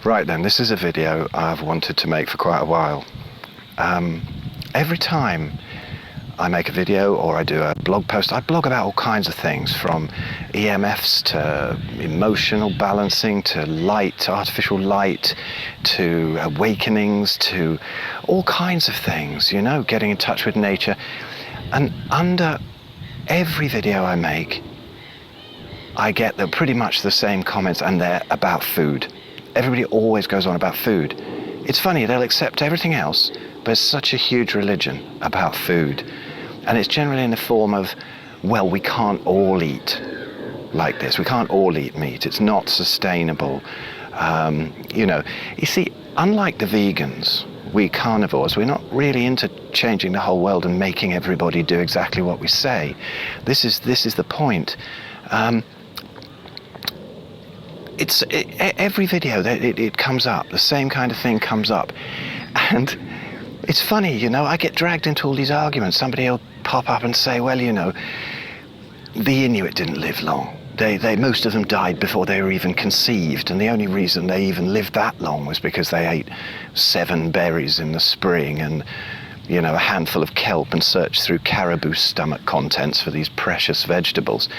Right then, this is a video I've wanted to make for quite a while. Every time I make a video or I do a blog post, I blog about all kinds of things, from EMFs to emotional balancing to light, artificial light, to awakenings, to all kinds of things, you know, getting in touch with nature. And under every video I make, I get pretty much the same comments, and they're about food. Everybody always goes on about food. It's funny, they'll accept everything else, but it's such a huge religion about food. And it's generally in the form of, well, we can't all eat like this. We can't all eat meat. It's not sustainable. You see, unlike the vegans, we carnivores, we're not really into changing the whole world and making everybody do exactly what we say. This is the point. Every video it comes up, the same kind of thing comes up, and it's funny, you know, I get dragged into all these arguments. Somebody will pop up and say, well, you know, the Inuit didn't live long. Most of them died before they were even conceived, and the only reason they even lived that long was because they ate 7 berries in the spring and, you know, a handful of kelp and searched through caribou stomach contents for these precious vegetables.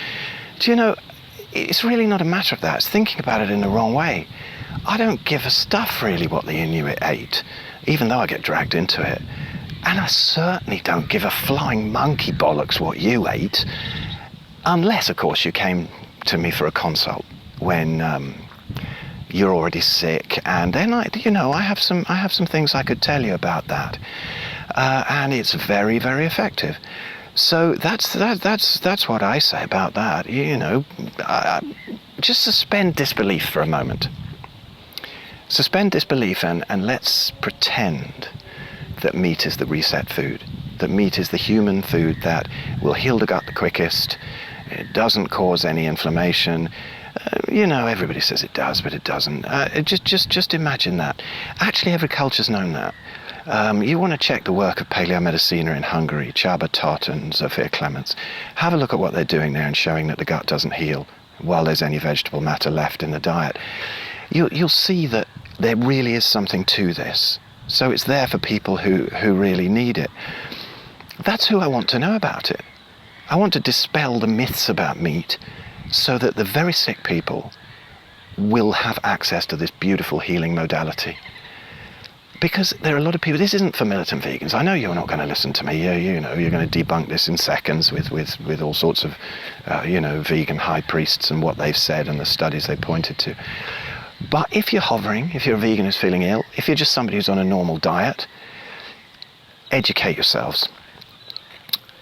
Do you know, it's really not a matter of that. It's thinking about it in the wrong way. I don't give a stuff really what the Inuit ate, even though I get dragged into it. And I certainly don't give a flying monkey bollocks what you ate, unless, of course, you came to me for a consult when you're already sick, and then I have some things I could tell you about that, and it's very, very effective. So that's what I say about that. You know, just suspend disbelief for a moment. Suspend disbelief and let's pretend that meat is the reset food. That meat is the human food that will heal the gut the quickest. It doesn't cause any inflammation. You know, everybody says it does, but it doesn't. Just imagine that. Actually, every culture's known that. You want to check the work of Paleomedicina in Hungary, Csaba Tott and Zofia Clements. Have a look at what they're doing there and showing that the gut doesn't heal while there's any vegetable matter left in the diet. You'll see that there really is something to this. So it's there for people who really need it. That's who I want to know about it. I want to dispel the myths about meat so that the very sick people will have access to this beautiful healing modality. Because there are a lot of people, this isn't for militant vegans. I know you're not going to listen to me. You know, you're going to debunk this in seconds with all sorts of, vegan high priests and what they've said and the studies they pointed to. But if you're hovering, if you're a vegan who's feeling ill, if you're just somebody who's on a normal diet, educate yourselves.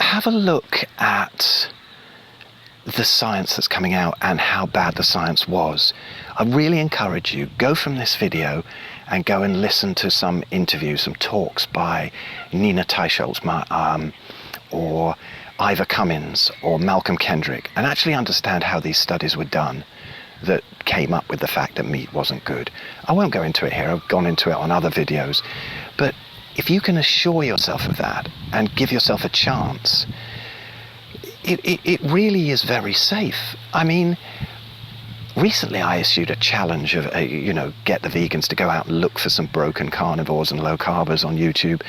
Have a look at the science that's coming out and how bad the science was. I really encourage you, go from this video and go and listen to some interviews, some talks by Nina Teicholz, or Ivor Cummins, or Malcolm Kendrick, and actually understand how these studies were done that came up with the fact that meat wasn't good. I won't go into it here, I've gone into it on other videos, but if you can assure yourself of that and give yourself a chance, it really is very safe. I mean, recently I issued a challenge of, get the vegans to go out and look for some broken carnivores and low carbers on YouTube,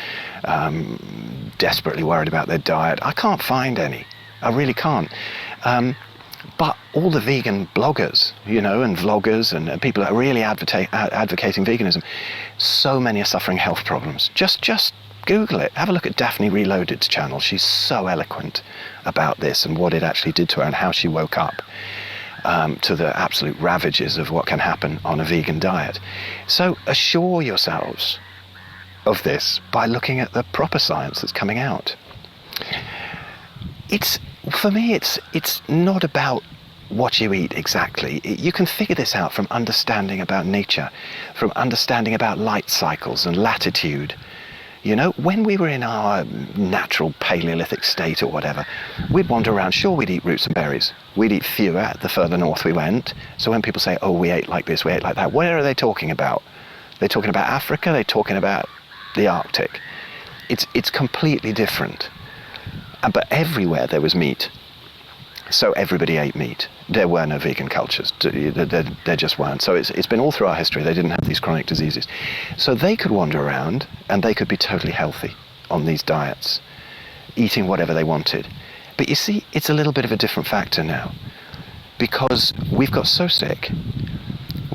desperately worried about their diet. I can't find any. I really can't. But all the vegan bloggers, and vloggers and people that are really advocating veganism, so many are suffering health problems. Just Google it. Have a look at Daphne Reloaded's channel. She's so eloquent about this and what it actually did to her and how she woke up to the absolute ravages of what can happen on a vegan diet. So assure yourselves of this by looking at the proper science that's coming out. For me, it's not about what you eat exactly. You can figure this out from understanding about nature, from understanding about light cycles and latitude. You know, when we were in our natural Paleolithic state or whatever, we'd wander around. Sure, we'd eat roots and berries. We'd eat fewer the further north we went. So when people say, oh, we ate like this, we ate like that, where are they talking about? They're talking about Africa, they're talking about the Arctic. It's completely different. But everywhere there was meat. So everybody ate meat. There were no vegan cultures. There just weren't. So it's been all through our history. They didn't have these chronic diseases. So they could wander around and they could be totally healthy on these diets, eating whatever they wanted. But you see, it's a little bit of a different factor now, because we've got so sick,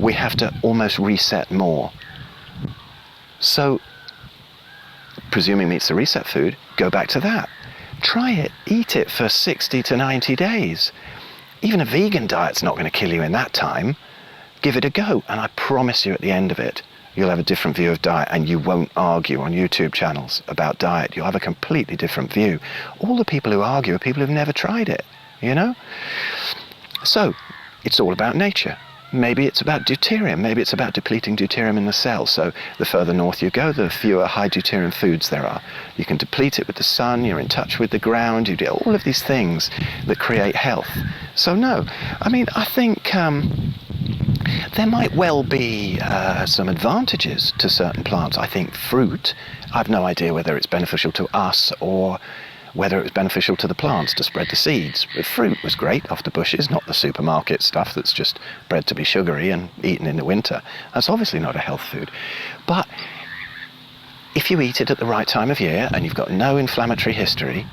we have to almost reset more. So, presuming meat's the reset food, go back to that. Try it, eat it for 60 to 90 days. Even a vegan diet's not going to kill you in that time. Give it a go, and I promise you at the end of it, you'll have a different view of diet, and you won't argue on YouTube channels about diet. You'll have a completely different view. All the people who argue are people who've never tried it, you know? So, it's all about nature. Maybe it's about deuterium. Maybe it's about depleting deuterium in the cell. So the further north you go, the fewer high deuterium foods there are. You can deplete it with the sun, you're in touch with the ground, you do all of these things that create health. So no, I mean, I think there might well be some advantages to certain plants. I think fruit, I've no idea whether it's beneficial to us or whether it was beneficial to the plants to spread the seeds. But fruit was great off the bushes, not the supermarket stuff that's just bred to be sugary and eaten in the winter. That's obviously not a health food. But if you eat it at the right time of year and you've got no inflammatory history,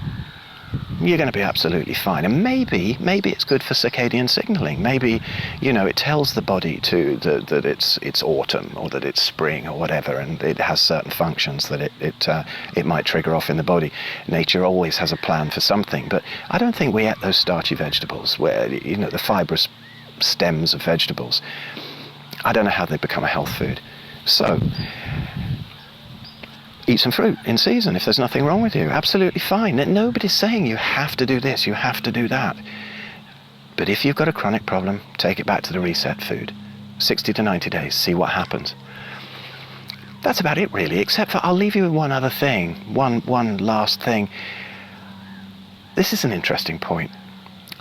you're going to be absolutely fine. And maybe it's good for circadian signaling. Maybe, you know, it tells the body that it's autumn or that it's spring or whatever, and it has certain functions that it might trigger off in the body. Nature always has a plan for something, but I don't think we ate those starchy vegetables where, you know, the fibrous stems of vegetables. I don't know how they become a health food. So eat some fruit in season if there's nothing wrong with you. Absolutely fine. Nobody's saying you have to do this, you have to do that. But if you've got a chronic problem, take it back to the reset food. 60 to 90 days, see what happens. That's about it really, except for I'll leave you with one other thing, one last thing. This is an interesting point.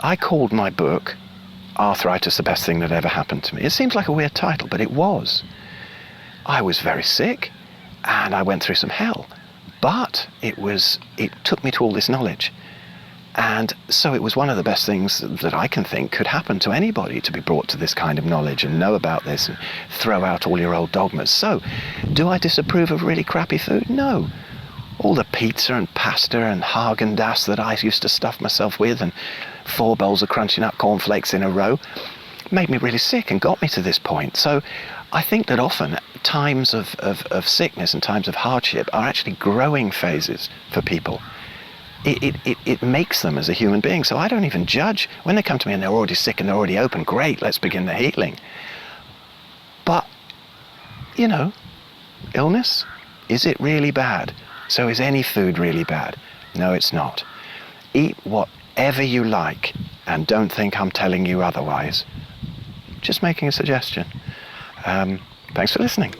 I called my book Arthritis, the Best Thing That Ever Happened to Me. It seems like a weird title, but it was. I was very sick. And I went through some hell, but it took me to all this knowledge. And so it was one of the best things that I can think could happen to anybody, to be brought to this kind of knowledge and know about this and throw out all your old dogmas. So, do I disapprove of really crappy food? No. All the pizza and pasta and Haagen-Dazs that I used to stuff myself with and 4 bowls of crunchy nut cornflakes in a row made me really sick and got me to this point. So I think that often times of sickness and times of hardship are actually growing phases for people. It makes them as a human being. So I don't even judge. When they come to me and they're already sick and they're already open, great, let's begin the healing. But, you know, illness, is it really bad? So is any food really bad? No, it's not. Eat whatever you like and don't think I'm telling you otherwise. Just making a suggestion. Thanks for listening.